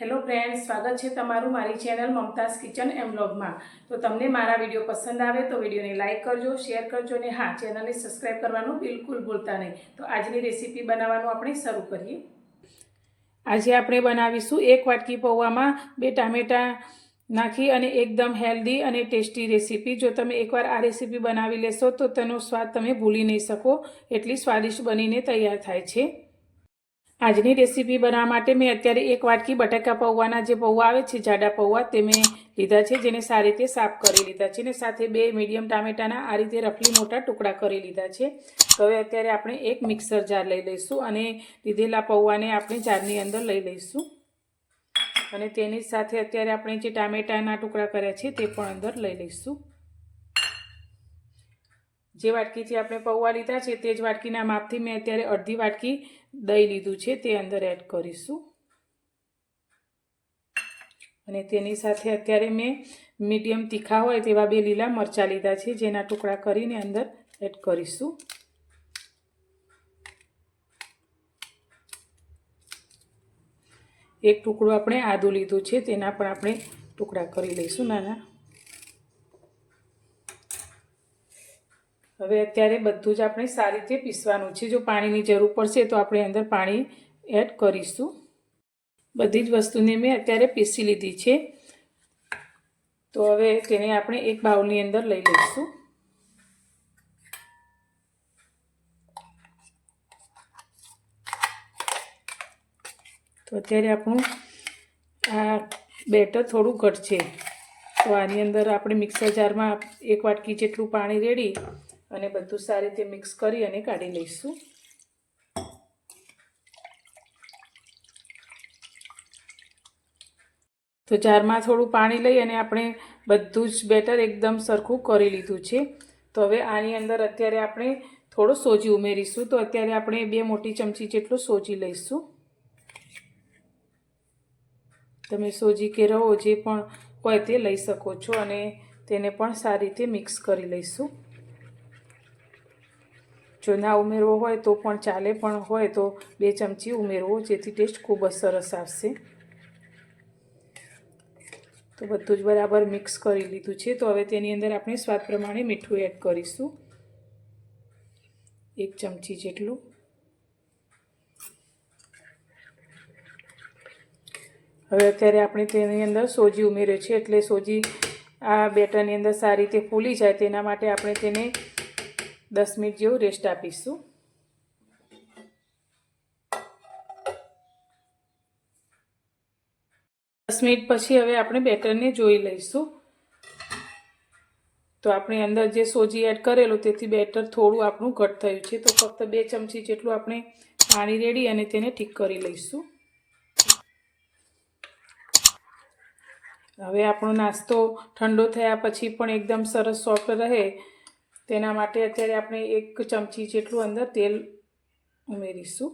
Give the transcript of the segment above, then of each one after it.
Hello friends, સ્વાગત છે તમારું મારી ચેનલ મમતાઝ કિચન એન્ડ વ્લોગમાં। તો તમને મારા વિડીયો પસંદ આવે તો વિડીયોને લાઇક કરજો, શેર કરજો અને હા, ચેનલને સબસ્ક્રાઈબ કરવાનું બિલકુલ ભૂલતા નહીં। તો આજની રેસીપી બનાવવાનું આપણે શરૂ કરીએ। આજે આપણે બનાવીશું 1 વાટકી પૌવામાં 2 ટામેટાં નાખી અને એકદમ હેલ્ધી અને ટેસ્ટી રેસીપી। જો તમે એકવાર આ રેસીપી બનાવી લેશો તો તેનો સ્વાદ તમે ભૂલી નહીં શકો, એટલી સ્વાદિષ્ટ બનીને તૈયાર થાય છે। આજની રેસીપી બનાવવા માટે મેં અત્યારે 1 વાટકી બટાકા પૌવાના જે પૌવા આવે છે, જાડા પૌવા, તે મેં લીધા છે, જેને સારી રીતે સાફ કરી લીધા છે અને સાથે 2 મીડિયમ ટામેટાના આ રીતે રફલી મોટા ટુકડા કરી લીધા છે। તો હવે અત્યારે આપણે એક મિક્સર જાર લઈ લઈશું અને લીધેલા પૌવાને આપણે જારની અંદર લઈ લઈશું અને તેની સાથે અત્યારે આપણે જે ટામેટાના ટુકડા કર્યા છે તે પણ અંદર લઈ લઈશું। જે વાટકીથી આપણે પૌવા લીધા છે તે જ વાટકીના માપથી મેં અત્યારે અડધી વાટકી દહીં લીધું છે, તે અંદર એડ કરીશું અને તેની સાથે અત્યારે મેં મીડિયમ તીખા હોય તેવા 2 લીલા મરચાં લીધા છે, જેના ટુકડા કરીને અંદર એડ કરીશું। એક ટુકડો આપણે આદું લીધું છે, તેના પણ આપણે ટુકડા કરી લઈશું નાના। હવે અત્યારે બધું જ આપણે સારી રીતે પીસવાનું છે। જો પાણીની જરૂર પડશે તો આપણે અંદર પાણી એડ કરીશું। બધી જ વસ્તુને મેં અત્યારે પીસી લીધી છે, તો હવે તેને આપણે એક બાઉલની અંદર લઈ લઈશું। તો અત્યારે આપણું આ બેટર થોડું ઘટ છે, તો આની અંદર આપણે મિક્સર જારમાં 1 વાટકી જેટલું પાણી રેડી અને બધું સારી રીતે મિક્સ કરી અને કાઢી લઈશું। તો જારમાં થોડું પાણી લઈ અને આપણે બધું જ બેટર એકદમ સરખું કરી લીધું છે। તો હવે આની અંદર અત્યારે આપણે થોડો સોજી ઉમેરીશું। તો અત્યારે આપણે 2 મોટી ચમચી જેટલો સોજી લઈશું। તમે સોજી કે રવો જે પણ હોય તે લઈ શકો છો અને તેને પણ સારી રીતે મિક્સ કરી લઈશું। જો ના ઉમેરવો હોય તો પણ ચાલે, પણ હોય તો 2 ચમચી ઉમેરવો, જેથી ટેસ્ટ ખૂબ જ સરસ આવશે। તો બધું જ બરાબર મિક્સ કરી લીધું છે। તો હવે તેની અંદર આપણે સ્વાદ પ્રમાણે મીઠું એડ કરીશું, 1 ચમચી જેટલું। હવે અત્યારે આપણે તેની અંદર સોજી ઉમેર્યો છે, એટલે સોજી આ બેટરની અંદર સારી રીતે ફૂલી જાય તેના માટે આપણે તેને 10 મિનિટ જેવું રેસ્ટ આપીશું। મિનિટ પછી હવે આપણે બેટરને જોઈ લઈશું। તો આપણે અંદર જે સોજી એડ કરેલું તેથી બેટર થોડું આપણું ઘટ થયું છે, તો ફક્ત 2 ચમચી જેટલું આપણે પાણી રેડી અને તેને ઠીક કરી લઈશું। હવે આપણો નાસ્તો ઠંડો થયા પછી પણ એકદમ સરસ સોફ્ટ રહે તેના માટે અત્યારે આપણે 1 ચમચી જેટલું અંદર તેલ ઉમેરીશું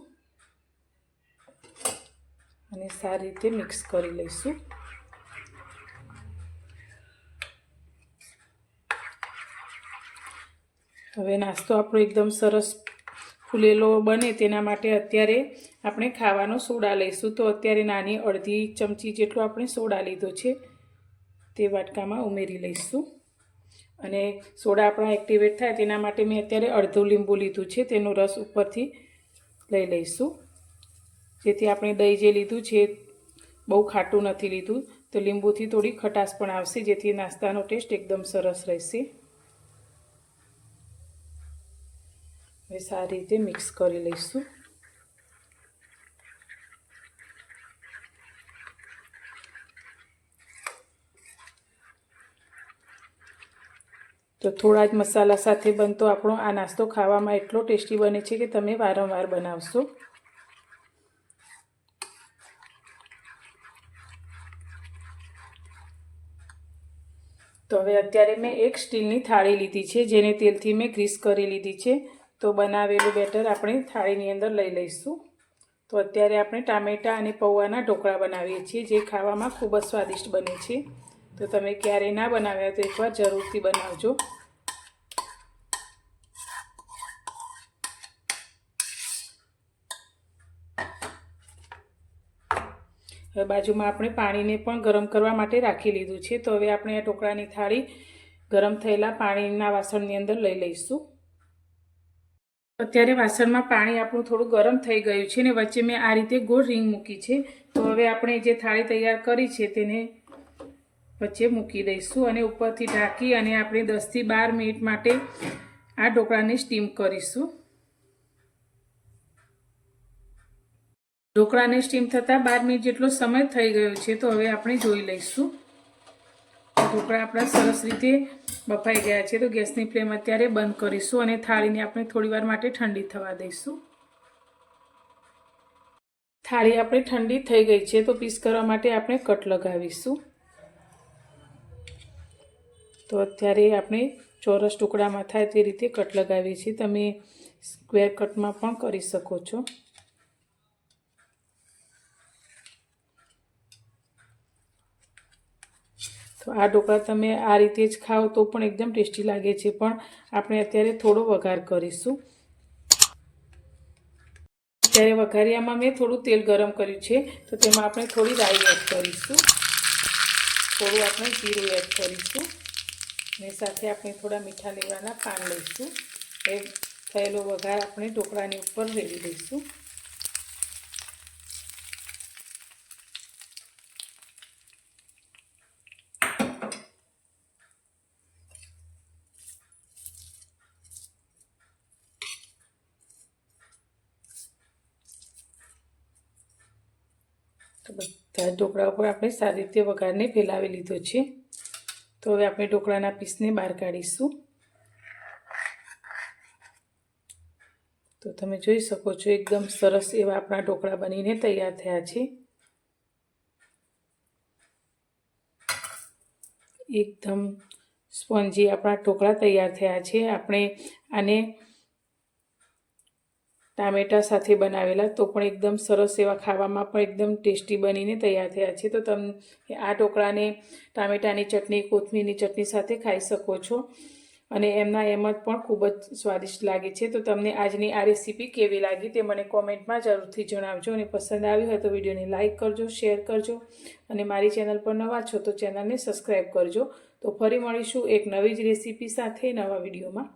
અને સારી રીતે મિક્સ કરી લઈશું। હવે નાસ્તો આપણો એકદમ સરસ ફૂલેલો બને તેના માટે અત્યારે આપણે ખાવાનો સોડા લઈશું। તો અત્યારે નાની અડધી ચમચી જેટલો આપણે સોડા લીધો છે, તે વાટકામાં ઉમેરી લઈશું અને સોડા આપણા એક્ટિવેટ થાય તેના માટે મેં અત્યારે અડધું લીંબુ લીધું છે, તેનો રસ ઉપરથી લઈ લઈશું, જેથી આપણે દહીં જે લીધું છે બહુ ખાટું નથી લીધું, તો લીંબુથી થોડી ખટાશ પણ આવશે, જેથી નાસ્તાનો ટેસ્ટ એકદમ સરસ રહેશે। હવે સારી રીતે મિક્સ કરી લઈશું। તો થોડા જ મસાલા સાથે બનતો આપણો આ નાસ્તો ખાવામાં એટલો ટેસ્ટી બને છે કે તમે વારંવાર બનાવશો। તો હવે અત્યારે મેં એક સ્ટીલની થાળી લીધી છે, જેને તેલથી મેં ગ્રીસ કરી લીધી છે। તો બનાવેલું બેટર આપણે થાળીની અંદર લઈ લઈશું। તો અત્યારે આપણે ટામેટાં અને પૌવાના ઢોકળા બનાવીએ છીએ, જે ખાવામાં ખૂબ જ સ્વાદિષ્ટ બને છે। તો તમે ક્યારેય ના બનાવ્યા તો એકવાર જરૂરથી બનાવજો। હવે બાજુમાં આપણે પાણીને પણ ગરમ કરવા માટે રાખી લીધું છે. તો હવે આપણે આ ઢોકળાની થાળી ગરમ થયેલા પાણીના વાસણની અંદર લઈ લઈશું. અત્યારે વાસણમાં પાણી આપણું થોડું ગરમ થઈ ગયું છે ને વચ્ચે મેં આ રીતે ગોળ રીંગ મૂકી છે. તો હવે આપણે જે થાળી તૈયાર કરી છે તેને વચ્ચે મૂકી દઈશું અને ઉપરથી ઢાંકી અને આપણે 10 થી 12 મિનિટ માટે આ ઢોકળાને સ્ટીમ કરીશું. ઢોકળાને સ્ટીમ થતાં 12 મિનિટ જેટલો સમય થઈ ગયો છે. તો હવે આપણે જોઈ લઈશું. ઢોકળા આપણા સરસ રીતે બફાઈ ગયા છે. તો ગેસની ફ્લેમ અત્યારે બંધ કરીશું અને થાળીને આપણે થોડીવાર માટે ઠંડી થવા દઈશું. થાળી આપણે ઠંડી થઈ ગઈ છે. તો પીસ કરવા માટે આપણે કટ લગાવીશું. તો અત્યારે આપણે ચોરસ ટુકડામાં થાય તે રીતે કટ લગાવીએ છીએ. તમે સ્ક્વેર કટમાં પણ કરી શકો છો. તો આ ઢોકળા તમે આ રીતે જ ખાઓ તો પણ એકદમ ટેસ્ટી લાગે છે. પણ આપણે અત્યારે થોડો વઘાર કરીશું. અત્યારે વઘારિયામાં મેં થોડું તેલ ગરમ કર્યું છે. તો તેમાં આપણે થોડી રાઈ એડ કરીશું, થોડું આપણે જીરું એડ કરીશું અને સાથે આપણે થોડા મીઠા લીમડાના પાન લઈશું. એ થયેલો વઘાર આપણે ઢોકળાની ઉપર રેડી દઈશું. તો બધા ઢોકળા ઉપર આપણે સારી રીતે વઘારને ફેલાવી લીધો છે. તો હવે આપણે ઢોકળાના પીસને બહાર કાઢીશું. તો તમે જોઈ શકો છો એકદમ સરસ એવા આપણા ઢોકળા બનીને તૈયાર થયા છે. એકદમ સ્પોન્જી આપણા ઢોકળા તૈયાર થયા છે. આપણે આને ટામેટા સાથે બનાવેલા તો પણ એકદમ સરસ એવા ખાવામાં પણ એકદમ ટેસ્ટી બનીને તૈયાર થયા છે. તો તમે આ ઢોકળાને ટામેટાની ચટણી, કોથમીરની ચટણી સાથે ખાઈ શકો છો અને એમના એમ જ પણ ખૂબ જ સ્વાદિષ્ટ લાગે છે. તો તમને આજની આ રેસીપી કેવી લાગી તે મને કોમેન્ટમાં જરૂરથી જણાવજો અને પસંદ આવી હોય તો વિડીયોને લાઇક કરજો, શેર કરજો અને મારી ચેનલ પર નવા છો તો ચેનલને સબસ્ક્રાઈબ કરજો. તો ફરી મળીશું એક નવી જ રેસીપી સાથે નવા વિડીયોમાં.